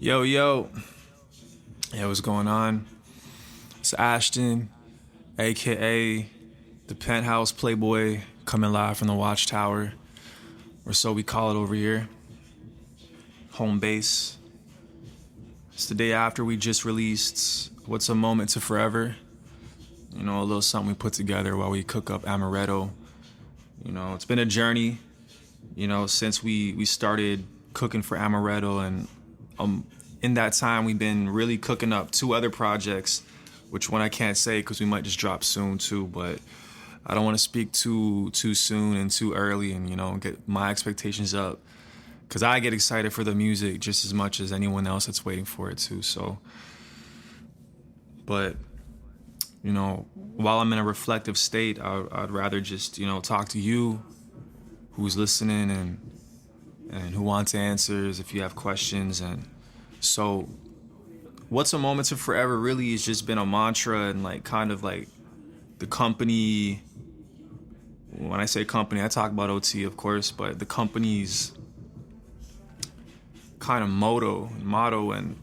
Yo, yo. Hey, what's going on? It's Ashton, aka the Penthouse Playboy, coming live from the Watchtower, or so we call it over here. Home base. It's the day after we just released What's a Moment to Forever. You know, a little something we put together while we cook up amaretto. You know, it's been a journey, since we started cooking for amaretto, and in that time we've been really cooking up two other projects, which one I can't say because we might just drop soon too, but I don't want to speak too soon and too early and get my expectations up, because I get excited for the music just as much as anyone else that's waiting for it too. So, but while I'm in a reflective state, I'd rather just talk to you who's listening and who wants answers if you have questions. And so What's a Moment to Forever really has just been a mantra, and kind of like the company. When I say company, I talk about OT, of course, but the company's kind of motto, and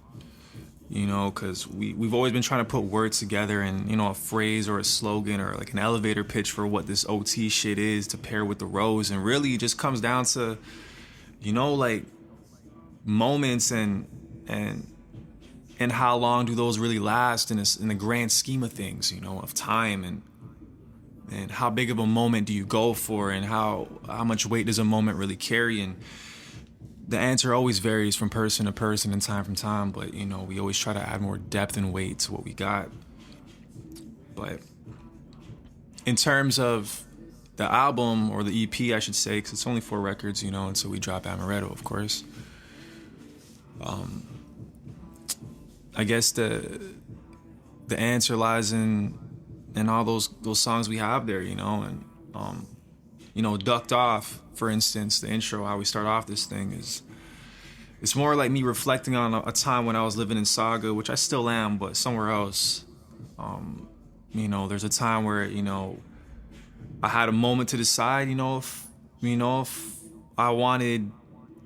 because we've always been trying to put words together and a phrase or a slogan or like an elevator pitch for what this OT shit is to pair with the rose, and really it just comes down to like moments and how long do those really last in the grand scheme of things, of time, and how big of a moment do you go for, and how much weight does a moment really carry. And the answer always varies from person to person and time from time, but we always try to add more depth and weight to what we got. But in terms of the album, or the EP I should say, because it's only 4 records, until we drop Amaretto, of course. I guess the answer lies in all those songs we have there, and Ducked Off, for instance, the intro, how we start off this thing, it's more like me reflecting on a time when I was living in Saga, which I still am, but somewhere else. There's a time where I had a moment to decide, if I wanted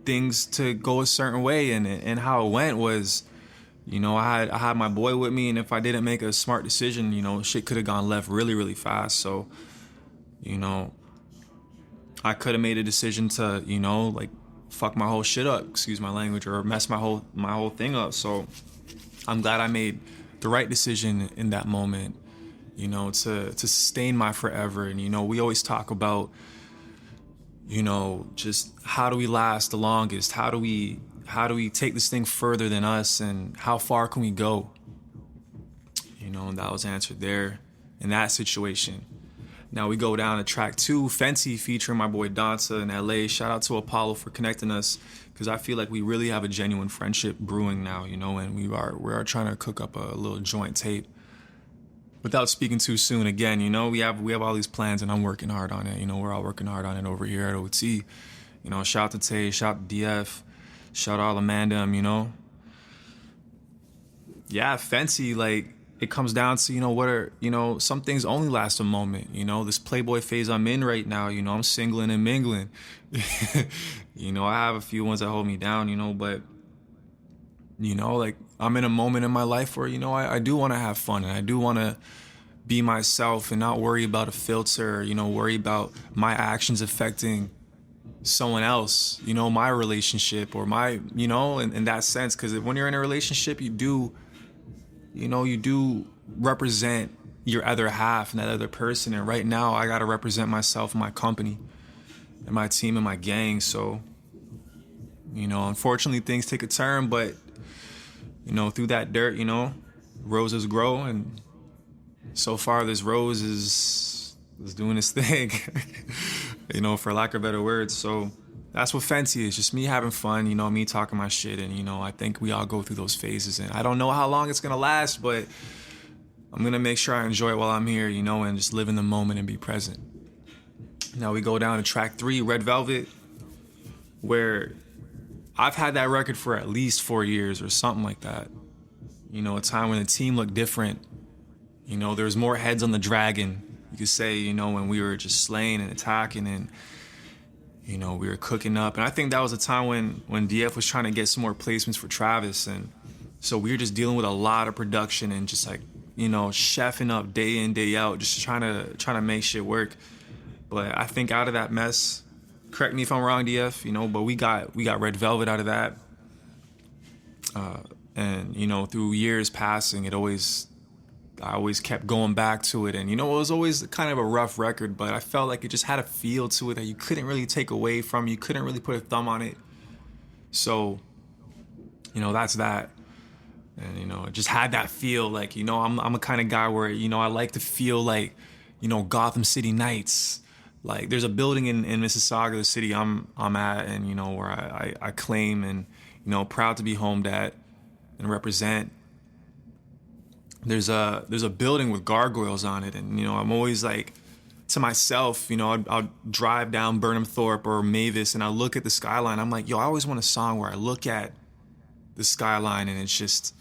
things to go a certain way, and how it went was, I had my boy with me, and if I didn't make a smart decision, shit could have gone left really, really fast. So, I could have made a decision to, fuck my whole shit up, excuse my language, or mess my whole thing up. So I'm glad I made the right decision in that moment, to sustain my forever. And we always talk about, just how do we last the longest? How do we take this thing further than us, and how far can we go? And that was answered there in that situation. Now we go down to track 2, Fenty, featuring my boy Danza in LA. Shout out to Apollo for connecting us, because I feel like we really have a genuine friendship brewing now, and we are trying to cook up a little joint tape. Without speaking too soon, again, we have all these plans, and I'm working hard on it. We're all working hard on it over here at OT. Shout out to Tay, shout out to DF, shout out to Amanda, Yeah, Fenty, like, it comes down to, what are, some things only last a moment. This Playboy phase I'm in right now, I'm singling and mingling. I have a few ones that hold me down, but, like, I'm in a moment in my life where, I do want to have fun, and I do want to be myself and not worry about a filter, worry about my actions affecting someone else, my relationship, or my, in that sense. Because when you're in a relationship, you do represent your other half and that other person. And right now I got to represent myself and my company and my team and my gang. So, unfortunately things take a turn, but, through that dirt, roses grow. And so far this rose is doing its thing, for lack of better words. So that's what Fenty is, just me having fun, me talking my shit. And, I think we all go through those phases, and I don't know how long it's going to last, but I'm going to make sure I enjoy it while I'm here, and just live in the moment and be present. Now we go down to track 3, Red Velvet, where I've had that record for at least 4 years or something like that. A time when the team looked different. There was more heads on the dragon, you could say, when we were just slaying and attacking. And We were cooking up. And I think that was a time when DF was trying to get some more placements for Travis. And so we were just dealing with a lot of production and just like, chefing up day in, day out, just trying to make shit work. But I think out of that mess, correct me if I'm wrong, DF, but we got Red Velvet out of that. And through years passing, I always kept going back to it. And, it was always kind of a rough record, but I felt like it just had a feel to it that you couldn't really take away from. You couldn't really put a thumb on it. So, that's that. And, it just had that feel like, I'm a kind of guy where, I like to feel like, Gotham City Nights. Like there's a building in Mississauga, the city I'm at, and, where I claim and, proud to be homed at and represent. There's a building with gargoyles on it, and I'm always like to myself, I'll drive down Burnham Thorpe or Mavis, and I look at the skyline. I'm like, I always want a song where I look at the skyline, and it's just,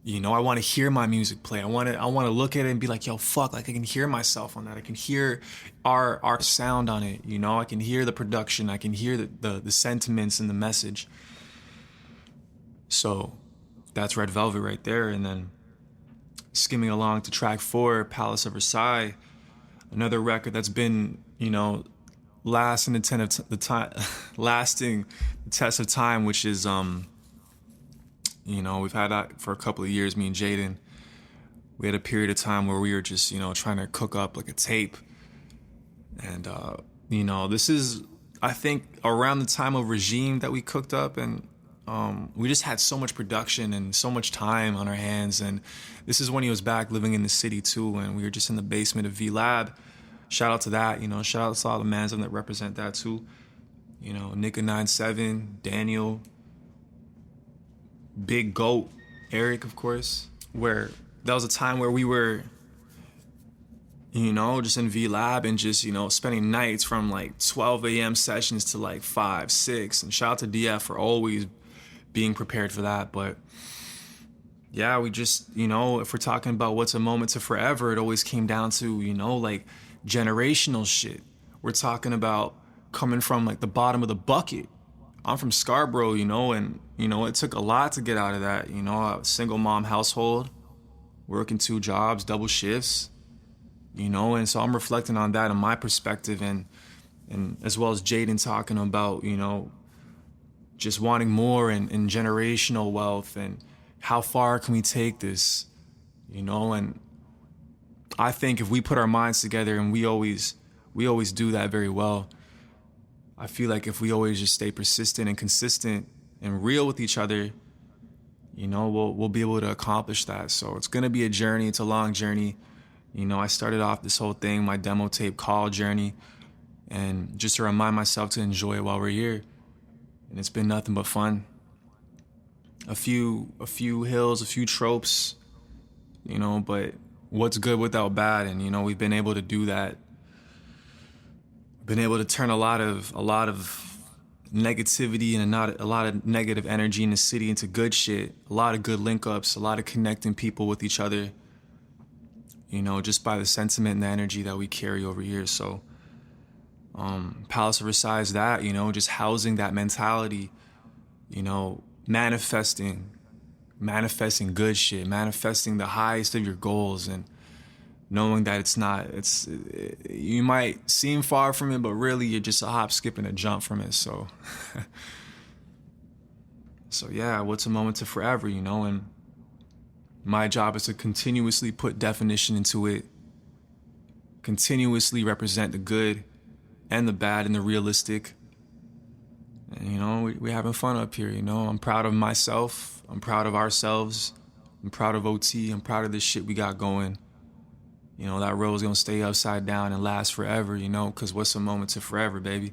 I want to hear my music play. I want to look at it and be like, fuck, like I can hear myself on that. I can hear our sound on it. I can hear the production. I can hear the sentiments and the message. So that's Red Velvet right there, and then skimming along to track 4, Palace of Versailles, another record that's been, lasting the test of time, which is, we've had that for a couple of years. Me and Jaden, we had a period of time where we were just, trying to cook up like a tape, and this is, I think, around the time of Regime that we cooked up, and we just had so much production and so much time on our hands. And this is when he was back living in the city too, and we were just in the basement of V Lab. Shout out to that, shout out to all the mans that represent that too. Nika 97, Daniel, Big Goat, Eric, of course, where that was a time where we were, just in V Lab and just, spending nights from like 12 a.m. sessions to like 5, 6. And shout out to DF for always being prepared for that. But yeah, we just, if we're talking about what's a moment to forever, it always came down to, like generational shit. We're talking about coming from like the bottom of the bucket. I'm from Scarborough, and, it took a lot to get out of that. A single mom household, working 2 jobs, double shifts, and so I'm reflecting on that in my perspective, and as well as Jaden talking about, just wanting more and generational wealth, and how far can we take this, and I think if we put our minds together, and we always do that very well, I feel like if we always just stay persistent and consistent and real with each other, we'll be able to accomplish that. So it's going to be a journey. It's a long journey. I started off this whole thing, my demo tape call journey, and just to remind myself to enjoy it while we're here. And it's been nothing but fun. A few hills, a few tropes, but what's good without bad? And, we've been able to do that. Been able to turn a lot of negativity and a lot of negative energy in the city into good shit. A lot of good link ups, a lot of connecting people with each other, just by the sentiment and the energy that we carry over here. So Palace of Versailles is that, just housing that mentality, manifesting good shit, manifesting the highest of your goals, and knowing that you might seem far from it, but really you're just a hop, skip, and a jump from it. So, so yeah, what's a moment to forever, and my job is to continuously put definition into it, continuously represent the good and the bad and the realistic. And, we're having fun up here, I'm proud of myself. I'm proud of ourselves. I'm proud of OT. I'm proud of this shit we got going. That road's gonna stay upside down and last forever, because what's a moment to forever, baby?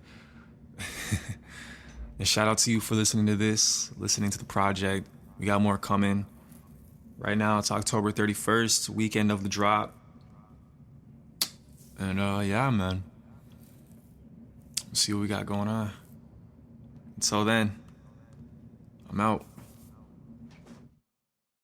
And shout out to you for listening to this, listening to the project. We got more coming. Right now, it's October 31st, weekend of the drop. And yeah, man. Let's see what we got going on. Until then, I'm out.